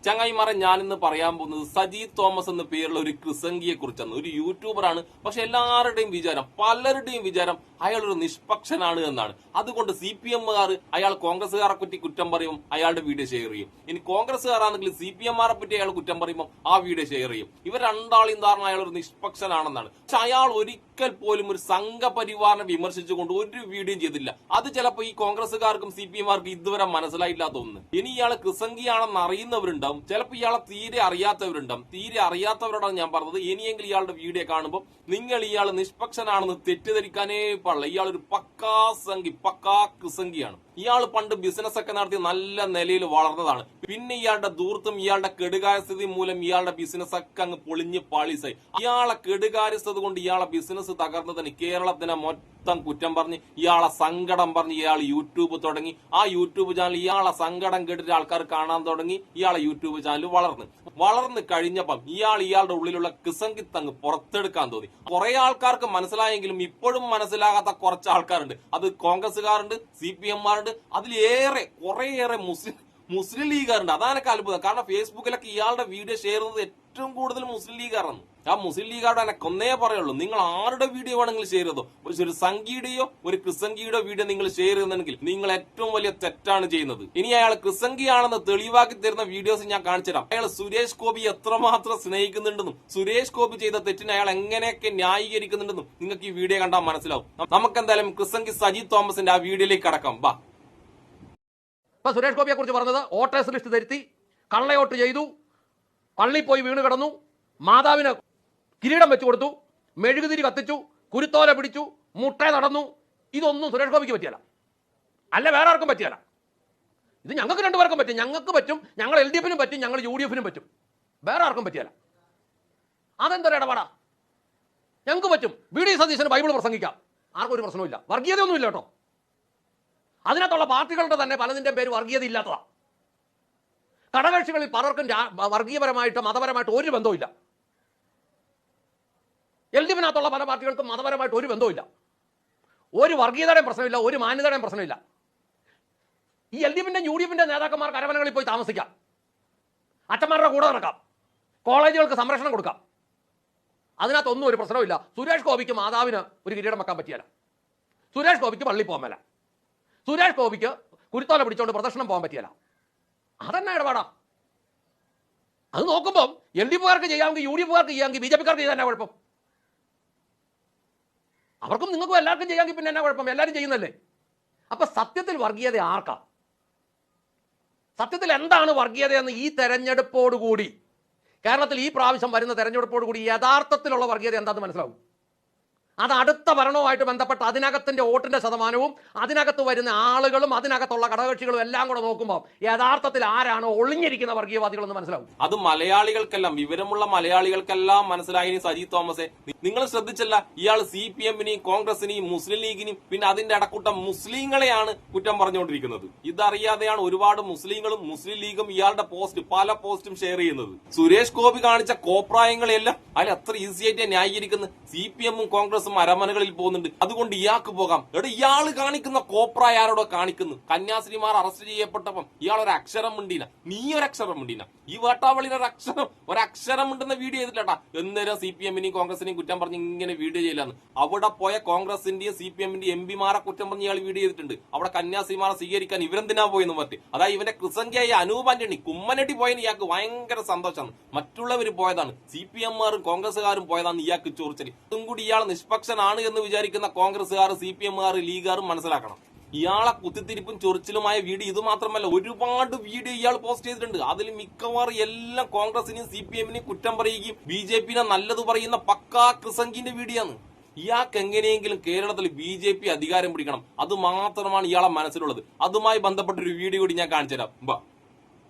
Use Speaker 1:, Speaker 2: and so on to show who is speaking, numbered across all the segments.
Speaker 1: ചങ്ങായിമാരെ ഞാൻ ഇന്ന് പറയാൻ പോകുന്നത് സജി തോമസ് എന്ന പേരുള്ള ഒരു ക്രിസംഗിയെ കുറിച്ചാണ്. ഒരു യൂട്യൂബറാണ്. പക്ഷെ എല്ലാവരുടെയും വിചാരം, പലരുടെയും വിചാരം അയാൾ ഒരു നിഷ്പക്ഷനാണ് എന്നാണ്. അതുകൊണ്ട് CPM-കാർ അയാൾ കോൺഗ്രസ്സുകാരെ പറ്റി കുറ്റം പറയുമ്പോൾ അയാളുടെ വീഡിയോ ഷെയർ ചെയ്യും. ഇനി കോൺഗ്രസ്സുകാരാണെങ്കിൽ CPM-മാരെ പറ്റി അയാൾ കുറ്റം പറയുമ്പോൾ ആ വീഡിയോ ഷെയർ ചെയ്യും. ഇവർ രണ്ടാളെയും ധാരണ അയാൾ ഒരു നിഷ്പക്ഷനാണെന്നാണ്. പക്ഷെ അയാൾ ഒരിക്കൽ പോലും ഒരു സംഘപരിവാറിനെ വിമർശിച്ചുകൊണ്ട് ഒരു വീഡിയോയും ചെയ്തില്ല. അത് ചിലപ്പോൾ ഈ കോൺഗ്രസ്സുകാർക്കും CPM-മാർക്കും ഇതുവരെ മനസ്സിലായില്ല തോന്നുന്നു. ഇനി ഇയാളെ ക്രിസംഗിയാണെന്ന് അറിയുന്നവരുണ്ടാവും, ചിലപ്പോൾ ഇയാളെ തീരെ അറിയാത്തവരുണ്ടാവും. തീരെ അറിയാത്തവരോടാണ് ഞാൻ പറഞ്ഞത്. ഇനിയെങ്കിലും ഇയാളുടെ വീഡിയോ കാണുമ്പോൾ നിങ്ങൾ ഇയാൾ നിഷ്പക്ഷനാണെന്ന് തെറ്റിദ്ധരിക്കാനേ പാടില്ല. ഇയാൾ ഒരു പക്കാ സംഘി, പക്കാ ക്രിസംഗിയാണ്. ഇയാൾ പണ്ട് ബിസിനസ് ഒക്കെ നടത്തി നല്ല നിലയിൽ വളർന്നതാണ്. പിന്നെ ഇയാളുടെ ദൂർത്തും ഇയാളുടെ കെടുകാര്യസ്ഥിതി മൂലം ഇയാളുടെ ബിസിനസ് ഒക്കെ അങ്ങ് പൊളിഞ്ഞ് പാളീസായി. ഇയാളെ കെടുകാര്യസ്ഥത കൊണ്ട് ഇയാളെ ബിസിനസ് തകർന്നതിന് കേരളത്തിനെ മൊത്തം കുറ്റം പറഞ്ഞ് ഇയാളെ സങ്കടം പറഞ്ഞ് ഇയാൾ യൂട്യൂബ് തുടങ്ങി. ആ യൂട്യൂബ് ചാനൽ ഇയാളെ സങ്കടം കേട്ടിട്ട് ആൾക്കാർ കാണാൻ തുടങ്ങി. ഇയാളെ യൂട്യൂബ് ചാനൽ വളർന്ന് കഴിഞ്ഞപ്പം ഇയാളുടെ ഉള്ളിലുള്ള ക്രിസംഗിത്തങ്ങ് പുറത്തെടുക്കാൻ തോന്നി. കുറെ ആൾക്കാർക്ക് മനസ്സിലായെങ്കിലും ഇപ്പോഴും മനസ്സിലാകാത്ത കുറച്ച് ആൾക്കാരുണ്ട്. അത് കോൺഗ്രസ്സുകാരുണ്ട്, CPM-മാരുണ്ട്, അതിലേറെ കുറേയേറെ മുസ്ലിം ലീഗുകാരുണ്ട്. അതാനൊക്കെ അത്ഭുതം. കാരണം ഫേസ്ബുക്കിലൊക്കെ ഇയാളുടെ വീഡിയോ ഷെയർ ചെയ്യുന്നത് ഏറ്റവും കൂടുതൽ മുസ്ലിം ലീഗുകാരാണ്. ആ മുസ്ലിം ലീഗുകാരുടെ എനക്ക് ഒന്നേ പറയുള്ളൂ, നിങ്ങൾ ആരുടെ വീഡിയോ വേണമെങ്കിലും ഷെയർ ചെയ്തോ. ഒരു സംഘിയുടെയോ ഒരു ക്രിസംഗിയുടെയോ വീഡിയോ നിങ്ങൾ ഷെയർ ചെയ്യുന്നുണ്ടെങ്കിൽ നിങ്ങൾ ഏറ്റവും വലിയ തെറ്റാണ് ചെയ്യുന്നത്. ഇനി അയാൾ ക്രിസംഗിയാണെന്ന് തെളിവാക്കി തരുന്ന വീഡിയോസ് ഞാൻ കാണിച്ചു തരാം. അയാൾ സുരേഷ് ഗോപി എത്രമാത്രം സ്നേഹിക്കുന്നുണ്ടെന്നും സുരേഷ് ഗോപി ചെയ്ത തെറ്റിനെ അയാൾ എങ്ങനെയൊക്കെ ന്യായീകരിക്കുന്നുണ്ടെന്നും നിങ്ങൾക്ക് ഈ വീഡിയോ കണ്ടാൽ മനസ്സിലാവും. നമുക്ക് എന്തായാലും ക്രിസംഗി സജി തോമസിന്റെ ആ വീഡിയോയിലേക്ക് കടക്കാം. ബാ.
Speaker 2: ഇപ്പൊ സുരേഷ് ഗോപിയെ കുറിച്ച് പറഞ്ഞത് വോട്ടേഴ്സ് ലിസ്റ്റ് തിരുത്തി, കള്ളയോട്ട് ചെയ്തു, പള്ളി പോയി വീണ് കിടന്നു, മാതാവിന് കിരീടം വെച്ചു കൊടുത്തു, മെഴുകുതിരി കത്തിച്ചു, കുരുത്തോല പിടിച്ചു, മുട്ട നടന്നു. ഇതൊന്നും സുരേഷ് ഗോപിക്ക് പറ്റിയല്ല, അല്ല വേറെ ആർക്കും പറ്റിയല്ല. ഇത് ഞങ്ങൾക്ക് രണ്ടുപേർക്കും പറ്റും. ഞങ്ങൾക്ക് പറ്റും, ഞങ്ങൾ LDF-നും പറ്റും, ഞങ്ങൾ UDF-നും പറ്റും, വേറെ ആർക്കും പറ്റിയല്ല. അതെന്തൊരു ഇടപാടാ? ഞങ്ങൾക്ക് പറ്റും. VD സതീശന് ബൈബിൾ പ്രസംഗിക്കാം, ആർക്കും ഒരു പ്രശ്നമില്ല. വർഗീയതയൊന്നുമില്ല കേട്ടോ. അതിനകത്തുള്ള പാർട്ടികളുടെ തന്നെ പലതിൻ്റെ പേര് വർഗീയത ഇല്ലാത്തതാണ്. ഘടകകക്ഷികളിൽ പലർക്കും വർഗീയപരമായിട്ട് മതപരമായിട്ട് ഒരു ബന്ധവുമില്ല. LDF-നകത്തുള്ള പല പാർട്ടികൾക്കും മതപരമായിട്ട് ഒരു ബന്ധവുമില്ല. ഒരു വർഗീയതയുടെയും പ്രശ്നമില്ല, ഒരു മാന്യതയുടെയും പ്രശ്നമില്ല. ഈ LDF-ന്റെയും UDF-ന്റെയും നേതാക്കന്മാർക്ക് അരമനകളിൽ പോയി താമസിക്കാം, അച്ഛന്മാരുടെ കൂടെ നടക്കാം, കോളേജുകൾക്ക് സംരക്ഷണം കൊടുക്കാം. അതിനകത്തൊന്നും ഒരു പ്രശ്നമില്ല. സുരേഷ് ഗോപിക്ക് മാതാവിന് ഒരു കിരീടം വെക്കാൻ പറ്റിയല്ല, സുരേഷ് ഗോപിക്ക് പള്ളി പോകാൻ മേല, സുരേഷ് ഗോപിക്ക് കുരുത്തോല പിടിച്ചുകൊണ്ട് പ്രദർശനം പോകാൻ പറ്റിയല്ല. അതെന്നാ ഇടപാടാ? അത് നോക്കുമ്പം LDF-കാർക്ക് ചെയ്യാമെങ്കിൽ UDF-കാർക്ക് ചെയ്യാമെങ്കിൽ BJP-കാർക്ക് ചെയ്താൽ എന്നാ കുഴപ്പം? അവർക്കും നിങ്ങൾക്കും എല്ലാവർക്കും ചെയ്യാമെങ്കിൽ പിന്നെ എന്നാ കുഴപ്പം? എല്ലാവരും ചെയ്യുന്നല്ലേ. അപ്പൊ സത്യത്തിൽ വർഗീയത ആർക്കാ? സത്യത്തിൽ എന്താണ് വർഗീയതയെന്ന് ഈ തെരഞ്ഞെടുപ്പോടുകൂടി, കേരളത്തിൽ ഈ പ്രാവശ്യം വരുന്ന തെരഞ്ഞെടുപ്പോടുകൂടി യഥാർത്ഥത്തിലുള്ള വർഗീയത എന്താണെന്ന് മനസ്സിലാവും. അത് അടുത്ത ഭരണവുമായിട്ട് ബന്ധപ്പെട്ട് അതിനകത്തിന്റെ വോട്ടിന്റെ ശതമാനവും അതിനകത്ത് വരുന്ന ആളുകളും അതിനകത്തുള്ള ഘടകകക്ഷികളും എല്ലാം കൂടെ നോക്കുമ്പോൾ യഥാർത്ഥത്തിൽ ആരാണോ ഒളിഞ്ഞിരിക്കുന്ന വർഗീയവാദികളെന്ന് മനസ്സിലാവും.
Speaker 1: അത് മലയാളികൾക്കെല്ലാം, വിവരമുള്ള മലയാളികൾക്കെല്ലാം മനസ്സിലായി. സജി തോമസെ, നിങ്ങൾ ശ്രദ്ധിച്ചല്ല, ഇയാൾ CPM-നെയും കോൺഗ്രസിനെയും മുസ്ലിം ലീഗിനെയും പിന്നെ അതിന്റെ അടക്കൂട്ടം മുസ്ലിങ്ങളെയാണ് കുറ്റം പറഞ്ഞുകൊണ്ടിരിക്കുന്നത്. ഇതറിയാതെയാണ് ഒരുപാട് മുസ്ലിങ്ങളും മുസ്ലിം ലീഗും ഇയാളുടെ പല പോസ്റ്റും ഷെയർ ചെയ്യുന്നത്. സുരേഷ് ഗോപി കാണിച്ച കോപ്രായങ്ങളെല്ലാം അതിൽ അത്ര ഈസി ആയിട്ട് ന്യായീകരിക്കുന്നത്. CPM-ഉം കോൺഗ്രസും അരമനകളിൽ പോകുന്നുണ്ട്, അതുകൊണ്ട് ഇയാൾക്ക് പോകാം. എവിടെ ഇയാള് കാണിക്കുന്ന കോപ്രായ ആരോടോ കാണിക്കുന്നു? കന്യാസ്ത്രീമാർ അറസ്റ്റ് ചെയ്യപ്പെട്ടപ്പം ഇയാൾ ഒരു അക്ഷരം മിണ്ടീന, നീ ഒരക്ഷരം മിണ്ടീന, ഈ വേട്ടാവളിയിൽ ഒരക്ഷരം മിണ്ടുന്ന വീഡിയോ ചെയ്തിട്ടാ. എന്നേരം CPM-നെയും കോൺഗ്രസിനെയും കുറ്റം പറഞ്ഞ് ഇങ്ങനെ വീഡിയോ ചെയ്യില്ലാന്ന്. അവിടെ പോയ കോൺഗ്രസിന്റെയും CPM-ന്റെയും MP-മാരെ കുറ്റം പറഞ്ഞ് ഇയാൾ വീഡിയോ ചെയ്തിട്ടുണ്ട്. അവിടെ കന്യാസ്ത്രീമാരെ സ്വീകരിക്കാൻ ഇവരെന്തിനാ പോയെന്ന് പറ്റി. അതായത് ഇവന്റെ ക്രിസംഖ്യായി അനൂപ് ആന്റണി കുമ്മനടി പോയതിന് ഇയാൾക്ക് ഭയങ്കര സന്തോഷമാണ്. മറ്റുള്ളവർ പോയതാണ്, CPM-മാരും കോൺഗ്രസ്സുകാരും പോയതാണ് ഇയാൾക്ക് ചൊറിച്ചല്. ഇതും കൂടി ഇയാൾ നിഷ്പക്ഷനാണ് എന്ന് വിചാരിക്കുന്ന കോൺഗ്രസ്സുകാർ, CPM-കാർ, ലീഗുകാരും മനസ്സിലാക്കണം. ഇയാളെ കുത്തിത്തിരിപ്പും ചൊറിച്ചിലുമായ വീഡിയോ ഇത് മാത്രമല്ല, ഒരുപാട് വീഡിയോ ഇയാൾ പോസ്റ്റ് ചെയ്തിട്ടുണ്ട്. അതിൽ മിക്കവാറും എല്ലാം കോൺഗ്രസിനെയും CPM-നെയും കുറ്റം പറയുകയും BJP-നെ നല്ലത് പറയുന്ന പക്കാ ക്രിസംഗിന്റെ വീഡിയോ ആണ്. ഇയാൾക്ക് എങ്ങനെയെങ്കിലും കേരളത്തിൽ BJP അധികാരം പിടിക്കണം, അത് മാത്രമാണ് ഇയാളെ മനസ്സിലുള്ളത്. അതുമായി ബന്ധപ്പെട്ടൊരു വീഡിയോ കൂടി ഞാൻ കാണിച്ചു തരാം.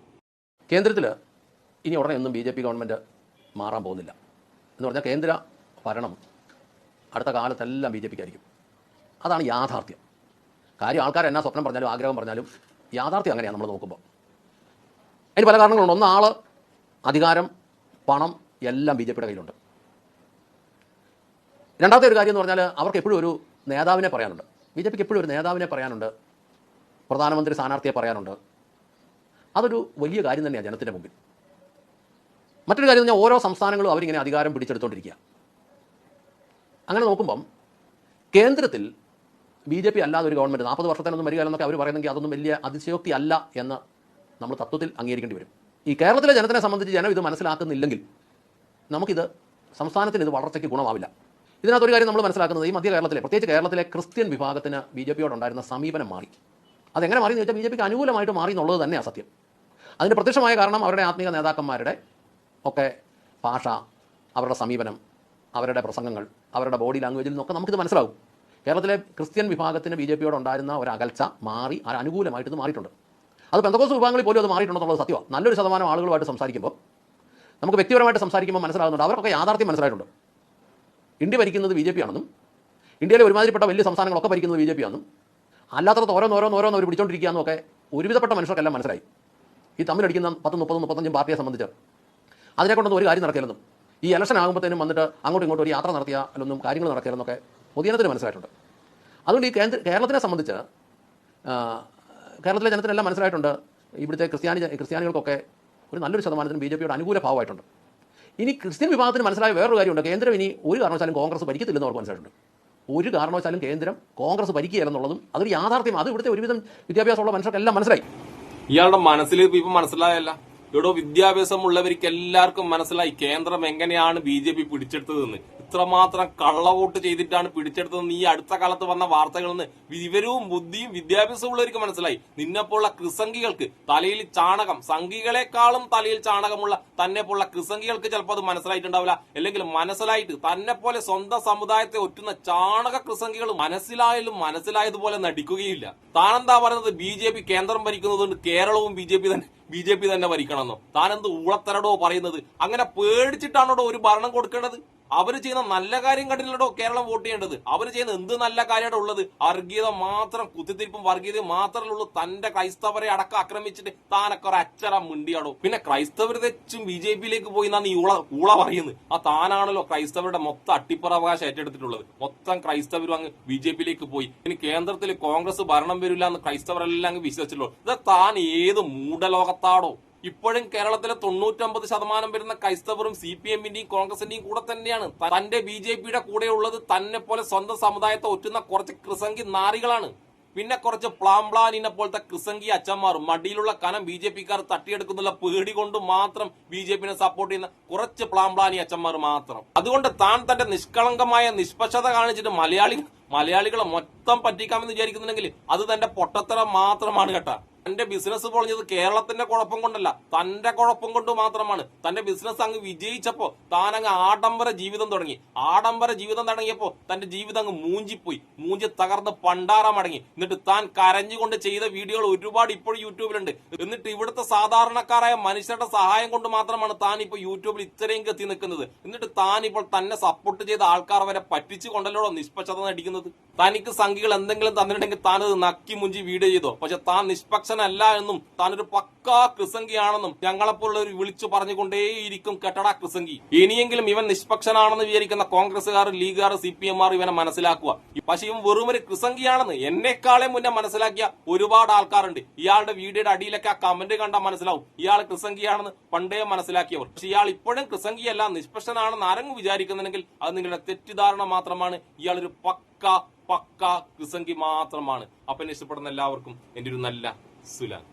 Speaker 2: കേന്ദ്രത്തിൽ ഇനി ഉടനെ ഒന്നും BJP ഗവൺമെന്റ് മാറാൻ പോകുന്നില്ല എന്ന് പറഞ്ഞാൽ കേന്ദ്ര ഭരണം അടുത്ത കാലത്തെല്ലാം BJP-ക്കായിരിക്കും. അതാണ് യാഥാർത്ഥ്യം. കാര്യം ആൾക്കാർ എന്നാ സ്വപ്നം പറഞ്ഞാലും ആഗ്രഹം പറഞ്ഞാലും യാഥാർത്ഥ്യം അങ്ങനെയാണ് നമ്മൾ നോക്കുമ്പോൾ. അതിന് പല കാരണങ്ങളുണ്ട്. ഒന്ന്, ആള്, അധികാരം, പണം എല്ലാം BJP-യുടെ കയ്യിലുണ്ട്. രണ്ടാമത്തെ ഒരു കാര്യം എന്ന് പറഞ്ഞാൽ അവർക്ക് എപ്പോഴും ഒരു നേതാവിനെ പറയാനുണ്ട്. BJP-ക്ക് എപ്പോഴും ഒരു നേതാവിനെ പറയാനുണ്ട്, പ്രധാനമന്ത്രി സ്ഥാനാർത്ഥിയെ പറയാനുണ്ട്. അതൊരു വലിയ കാര്യം തന്നെയാണ് ജനത്തിൻ്റെ മുമ്പിൽ. മറ്റൊരു കാര്യം എന്ന് പറഞ്ഞാൽ ഓരോ സംസ്ഥാനങ്ങളും അവരിങ്ങനെ അധികാരം പിടിച്ചെടുത്തുകൊണ്ടിരിക്കുക. അങ്ങനെ നോക്കുമ്പം കേന്ദ്രത്തിൽ BJP അല്ലാതെ ഒരു ഗവൺമെൻറ് 40 വർഷത്തിനൊന്നും വരികയെന്നൊക്കെ അവർ പറയുന്നെങ്കിൽ അതൊന്നും വലിയ അതിശയോക്തി അല്ല എന്ന് നമ്മൾ തത്വത്തിൽ അംഗീകരിക്കേണ്ടി വരും. ഈ കേരളത്തിലെ ജനത്തിനെ സംബന്ധിച്ച് ജനം ഇത് മനസ്സിലാക്കുന്നില്ലെങ്കിൽ നമുക്കിത് സംസ്ഥാനത്തിന് ഇത് വളർച്ചയ്ക്ക് ഗുണമാവില്ല. ഇതിനകത്തൊരു കാര്യം നമ്മൾ മനസ്സിലാക്കുന്നത് ഈ മധ്യ കേരളത്തിലെ, പ്രത്യേകിച്ച് കേരളത്തിലെ ക്രിസ്ത്യൻ വിഭാഗത്തിന് BJPയോടുണ്ടായിരുന്ന സമീപനം മാറി. അതെങ്ങനെ മാറി എന്ന് വെച്ചാൽ BJPക്ക് അനുകൂലമായിട്ട് മാറി എന്നുള്ളത് തന്നെയാണ് സത്യം. അതിന് പ്രത്യക്ഷമായ കാരണം അവരുടെ ആത്മീയ നേതാക്കന്മാരുടെ ഒക്കെ ഭാഷ, അവരുടെ സമീപനം, അവരുടെ പ്രസംഗങ്ങൾ, അവരുടെ ബോഡി ലാംഗ്വേജിൽ നിന്നൊക്കെ നമുക്കിത് മനസ്സിലാകും. കേരളത്തിലെ ക്രിസ്ത്യൻ വിഭാഗത്തിന് BJPയോടുണ്ടായിരുന്ന ഒരു അകൽച്ച മാറി അനുകൂലമായിട്ട് ഇത് മാറിയിട്ടുണ്ട്. അത് പെന്തക്കോസ്ത് വിഭാഗങ്ങളിൽ പോലും അത് മാറിയിട്ടുണ്ടെന്നുള്ളത് സത്യമാണ്. നല്ലൊരു ശതമാനം ആളുകളുമായിട്ട് സംസാരിക്കുമ്പോൾ, നമുക്ക് വ്യക്തിപരമായിട്ട് സംസാരിക്കുമ്പോൾ മനസ്സിലാകുന്നുണ്ട് അവർക്കൊക്കെ യാഥാർത്ഥ്യം മനസ്സിലായിട്ടുണ്ട്. ഇന്ത്യ ഭരിക്കുന്നത് BJP ആണെന്നും ഇന്ത്യയിലെ ഒരുമാതിരിപ്പെട്ട വലിയ സംസ്ഥാനങ്ങളൊക്കെ ഭരിക്കുന്നത് BJP ആണെന്നും അല്ലാത്തത് ഓരോന്നോരോന്നോരോന്ന് അവർ പിടിച്ചോണ്ടിരിക്കുകയെന്നും ഒക്കെ ഒരുവിധപ്പെട്ട മനുഷ്യർക്കെല്ലാം മനസ്സിലായി. ഈ തമ്മിലടിക്കുന്ന 10, 30, 35 പാർട്ടിയെ സംബന്ധിച്ച് അതിനെക്കൊണ്ടൊന്നും ഒരു കാര്യം നടക്കില്ലെന്നും ഈ ഇലക്ഷൻ ആകുമ്പോഴത്തേനും വന്നിട്ട് അങ്ങോട്ടും ഇങ്ങോട്ടും ഒരു യാത്ര നടത്തിയാലൊന്നും കാര്യങ്ങൾ നടക്കില്ലെന്നൊക്കെ പൊതുജനത്തിന് മനസ്സിലായിട്ടുണ്ട്. അതുകൊണ്ട് ഈ കേരളത്തിനെ സംബന്ധിച്ച് കേരളത്തിലെ ജനത്തിനെല്ലാം മനസ്സിലായിട്ടുണ്ട് ഇവിടുത്തെ ക്രിസ്ത്യാനികൾക്കൊക്കെ ഒരു നല്ലൊരു ശതമാനത്തിന് BJPയോട് അനുകൂല ഭാവമായിട്ടുണ്ട്. ഇനി ക്രിസ്ത്യൻ വിഭാഗത്തിന് മനസ്സിലായ വേറൊരു കാര്യമുണ്ട്. കേന്ദ്രം ഇനി ഒരു കാരണവശാലും കോൺഗ്രസ് ഭരിക്കത്തില്ലെന്ന് അവർക്ക് മനസ്സിലായിട്ടുണ്ട്. ഒരു കാരണവശാലും കേന്ദ്രം കോൺഗ്രസ് ഭരിക്കുകയില്ലെന്നുള്ളതും അതൊരു യാഥാർത്ഥ്യം. അത് ഇവിടുത്തെ ഒരുവിധം വിദ്യാഭ്യാസമുള്ള മനുഷ്യർക്കെല്ലാം മനസ്സിലായി.
Speaker 1: ഇയാളുടെ മനസ്സിൽ ഇപ്പൊ മനസ്സിലായല്ല. ഇവിടെ വിദ്യാഭ്യാസമുള്ളവർക്ക് എല്ലാവർക്കും മനസ്സിലായി കേന്ദ്രം എങ്ങനെയാണ് BJP പിടിച്ചെടുത്തതെന്ന്. ഇത്രമാത്രം കള്ളവോട്ട് ചെയ്തിട്ടാണ് പിടിച്ചെടുത്തതെന്ന് ഈ അടുത്ത കാലത്ത് വന്ന വാർത്തകളിൽ നിന്ന് വിവരവും ബുദ്ധിയും വിദ്യാഭ്യാസവും ഉള്ളവർക്ക് മനസ്സിലായി. നിന്നെപ്പോലുള്ള ക്രിസംഗികൾക്ക് തലയിൽ ചാണകം, സംഘികളെക്കാളും തലയിൽ ചാണകമുള്ള തന്നെ പോലുള്ള ക്രിസംഗികൾക്ക് ചിലപ്പോൾ അത് മനസ്സിലായിട്ടുണ്ടാവില്ല. അല്ലെങ്കിൽ മനസ്സിലായിട്ട് തന്നെ പോലെ സ്വന്തം സമുദായത്തെ ഒറ്റുന്ന ചാണക ക്രിസംഗികൾ മനസ്സിലായതുപോലെ നടിക്കുകയില്ല. താനെന്താ പറയുന്നത് BJP കേന്ദ്രം ഭരിക്കുന്നതുകൊണ്ട് കേരളവും BJP തന്നെ ഭരിക്കണമെന്നോ? താനെന്ത് ഊളത്തരടോ പറയുന്നത്? അങ്ങനെ പേടിച്ചിട്ടാണോ ഒരു ഭരണം കൊടുക്കേണ്ടത്? അവര് ചെയ്യുന്ന നല്ല കാര്യം കണ്ടില്ലടോ കേരളം വോട്ട് ചെയ്യേണ്ടത്. അവര് ചെയ്യുന്ന എന്ത് നല്ല കാര്യമാണ് ഉള്ളത്? വർഗീയത മാത്രം, കുത്തിത്തിരിപ്പും വർഗീയതയും മാത്രമേ ഉള്ളൂ. തന്റെ ക്രൈസ്തവരെ അടക്കം ആക്രമിച്ചിട്ട് താനൊക്കെ ഒരു അച്ചടം മിണ്ടിയാടോ. പിന്നെ ക്രൈസ്തവർ തെച്ചും BJPയിലേക്ക് പോയി എന്നാണ് ഈ ഊള പറയുന്നത്. താനാണല്ലോ ക്രൈസ്തവരുടെ മൊത്തം അട്ടിപ്പറാവകാശം ഏറ്റെടുത്തിട്ടുള്ളത്. മൊത്തം ക്രൈസ്തവരും അങ്ങ് BJPയിലേക്ക് പോയി. ഇനി കേന്ദ്രത്തിൽ കോൺഗ്രസ് ഭരണം വരില്ല എന്ന് ക്രൈസ്തവരെല്ലാം അങ്ങ് വിശ്വസിച്ചല്ലോ. ഇത് താൻ ഏത് മൂഢലോകത്താടോ? ഇപ്പോഴും കേരളത്തിലെ 99% വരുന്ന ക്രൈസ്തവരും CPMന്റെയും കോൺഗ്രസിന്റെയും കൂടെ തന്നെയാണ്. തന്റെ BJPയുടെ കൂടെയുള്ളത് തന്നെ പോലെ സ്വന്തം സമുദായത്തെ ഒറ്റുന്ന കുറച്ച് ക്രിസംഗി നാറികളാണ്. പിന്നെ കുറച്ച് പ്ലാംപ്ലാനിനെ പോലത്തെ ക്രിസംഗി അച്ഛന്മാരും മടിയിലുള്ള കനം BJPക്കാർ തട്ടിയെടുക്കുന്നുള്ള പേടി കൊണ്ട് മാത്രം BJPനെ സപ്പോർട്ട് ചെയ്യുന്ന കുറച്ച് പ്ലാംപ്ലാനി അച്ഛന്മാർ മാത്രം. അതുകൊണ്ട് താൻ തന്റെ നിഷ്കളങ്കമായ നിഷ്പക്ഷത കാണിച്ചിട്ട് മലയാളികളെ മൊത്തം പറ്റിക്കാമെന്ന് വിചാരിക്കുന്നുണ്ടെങ്കിൽ അത് തന്റെ പൊട്ടത്തരം മാത്രമാണ് കേട്ടാ. തന്റെ ബിസിനസ് പൊളിഞ്ഞത് കേരളത്തിന്റെ കുഴപ്പം കൊണ്ടല്ല, തന്റെ കുഴപ്പം കൊണ്ട് മാത്രമാണ്. തന്റെ ബിസിനസ് അങ്ങ് വിജയിച്ചപ്പോ താൻ അങ്ങ് ആഡംബര ജീവിതം തുടങ്ങി. ആഡംബര ജീവിതം തുടങ്ങിയപ്പോ തന്റെ ജീവിതം അങ്ങ് മൂഞ്ചി തകർന്ന് പണ്ടാറ മടങ്ങി. എന്നിട്ട് താൻ കരഞ്ഞുകൊണ്ട് ചെയ്ത വീഡിയോകൾ ഒരുപാട് ഇപ്പോഴും യൂട്യൂബിലുണ്ട്. എന്നിട്ട് ഇവിടുത്തെ സാധാരണക്കാരായ മനുഷ്യരുടെ സഹായം കൊണ്ട് മാത്രമാണ് താൻ ഇപ്പൊ യൂട്യൂബിൽ ഇത്രയും എത്തി നിൽക്കുന്നത്. എന്നിട്ട് താൻ ഇപ്പോൾ തന്നെ സപ്പോർട്ട് ചെയ്ത ആൾക്കാർ വരെ പറ്റിച്ചു കൊണ്ടല്ലോ നിഷ്പക്ഷത നടിക്കുന്നത്. തനിക്ക് സംഘികൾ എന്തെങ്കിലും തന്നിട്ടുണ്ടെങ്കിൽ താനത് നക്കി മുഞ്ചി വീഡിയോ ചെയ്തോ. പക്ഷെ താൻ നിഷ്പക്ഷനല്ല എന്നും താനൊരു പക്കാ ക്രിസംഗിയാണെന്നും ഞങ്ങളെപ്പോലുള്ളവർ വിളിച്ചു പറഞ്ഞുകൊണ്ടേയിരിക്കും. കെട്ടടാ ക്രിസംഗി. ഇനിയെങ്കിലും ഇവൻ നിഷ്പക്ഷനാണെന്ന് വിചാരിക്കുന്ന കോൺഗ്രസുകാർ, ലീഗുകാർ, CPMമാർ ഇവനെ മനസ്സിലാക്കുക. പക്ഷെ ഇവൻ വെറുമൊരു ക്രിസംഗിയാണെന്ന് എന്നെക്കാളെ മുന്നേ മനസ്സിലാക്കിയ ഒരുപാട് ആൾക്കാരുണ്ട്. ഇയാളുടെ വീഡിയോയുടെ അടിയിലൊക്കെ ആ കമന്റ് കണ്ടാൽ മനസ്സിലാവും ഇയാൾ ക്രിസംഗിയാണെന്ന് പണ്ടേ മനസ്സിലാക്കിയവർ. പക്ഷെ ഇയാൾ ഇപ്പോഴും ക്രിസംഗിയല്ല, നിഷ്പക്ഷനാണെന്ന് ആരെങ്കിലും വിചാരിക്കുന്നുണ്ടെങ്കിൽ അത് നിങ്ങളുടെ തെറ്റിദ്ധാരണ മാത്രമാണ്. ഇയാളൊരു പക്ക ക്രിസംഗി മാത്രമാണ്. അപ്പൊ എന്നെ ഇഷ്ടപ്പെടുന്ന എല്ലാവർക്കും എന്റെ ഒരു നല്ല സുലാൻ.